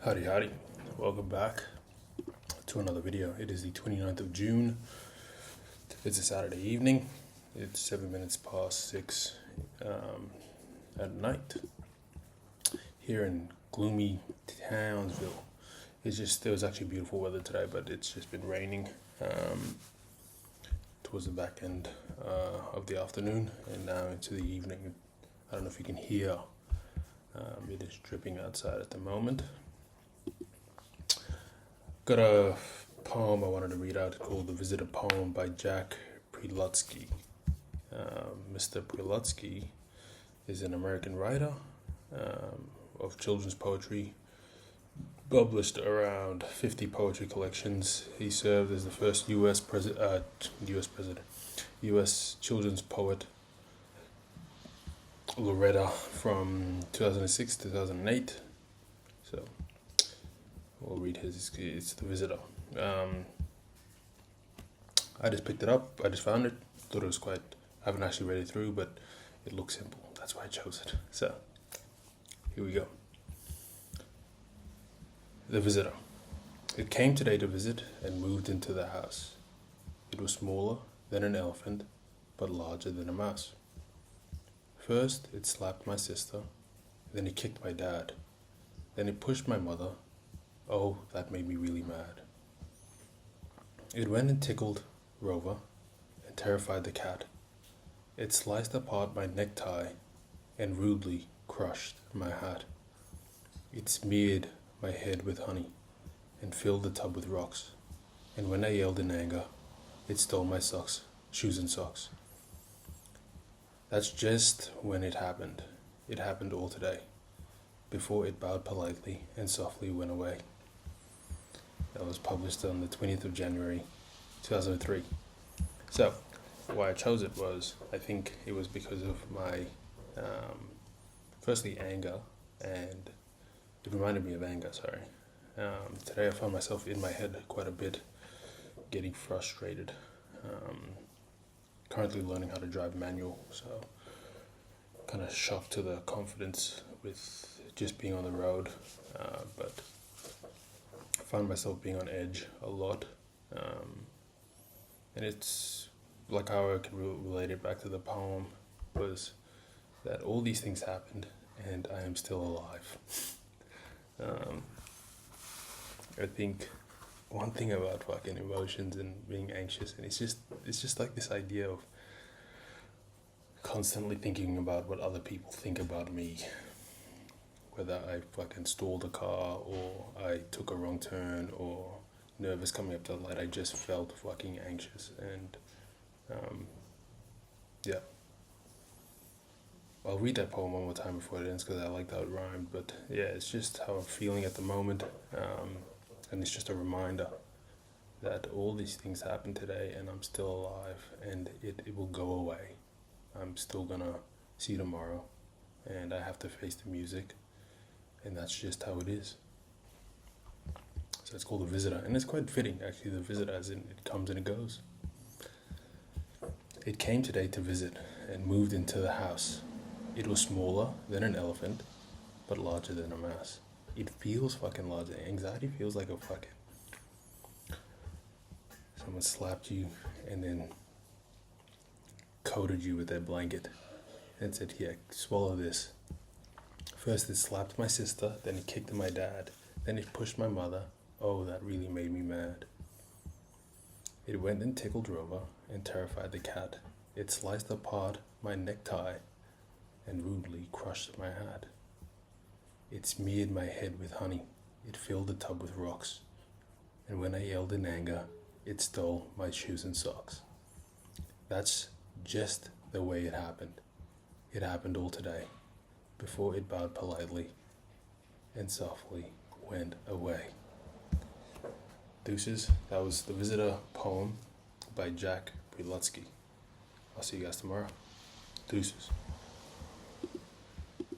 Howdy, howdy. Welcome back to another video. It is the 29th of June. It's a Saturday evening. It's 7 minutes past 6 at night here in gloomy Townsville. It was actually beautiful weather today, but it's just been raining towards the back end of the afternoon and now into the evening. I don't know if you can hear. It is dripping outside at the moment. Got a poem I wanted to read out called The Visitor Poem by Jack Prelutsky. Mr. Prelutsky is an American writer of children's poetry, published around 50 poetry collections. He served as the first U.S. children's poet laureate from 2006 to 2008. So we'll read his. It's The Visitor. I just picked it up. I just found it. Thought it was quite. I haven't actually read it through, but it looks simple. That's why I chose it. So here we go. The Visitor. It came today to visit and moved into the house. It was smaller than an elephant, but larger than a mouse. First, it slapped my sister, then it kicked my dad, then it pushed my mother. Oh, that made me really mad. It went and tickled Rover and terrified the cat. It sliced apart my necktie and rudely crushed my hat. It smeared my head with honey and filled the tub with rocks. And when I yelled in anger, it stole my socks, shoes and socks. That's just when it happened. It happened all today, before it bowed politely and softly went away. That was published on the 20th of January, 2003. So, why I chose it was, I think it was because of my, firstly, anger, and it reminded me of anger, sorry. Today I found myself in my head quite a bit, getting frustrated. Currently learning how to drive manual, so kind of shocked to the confidence with just being on the road, but I find myself being on edge a lot, and it's like how I can relate it back to the poem was that all these things happened and I am still alive. I think one thing about fucking emotions and being anxious, and it's just like this idea of constantly thinking about what other people think about me, whether I fucking stalled a car or I took a wrong turn or nervous coming up to the light. I just felt fucking anxious, and yeah. I'll read that poem one more time before it ends because I like how it rhymed, but yeah, it's just how I'm feeling at the moment, and it's just a reminder that all these things happened today and I'm still alive and it will go away. I'm still gonna see tomorrow and I have to face the music, and that's just how it is. So it's called The Visitor, and it's quite fitting actually, The Visitor, as in it comes and it goes. It came today to visit and moved into the house. It was smaller than an elephant, but larger than a mouse. It feels fucking larger. Anxiety feels like a fucking... someone slapped you and then coated you with their blanket and said, here, swallow this. First it slapped my sister, then it kicked my dad, then it pushed my mother. Oh, that really made me mad. It went and tickled Rover and terrified the cat. It sliced apart my necktie and rudely crushed my hat. It smeared my head with honey. It filled the tub with rocks. And when I yelled in anger, it stole my shoes and socks. That's just the way it happened. It happened all today, before it bowed politely and softly went away. Deuces. That was The Visitor poem by Jack Prelutsky. I'll see you guys tomorrow. Deuces.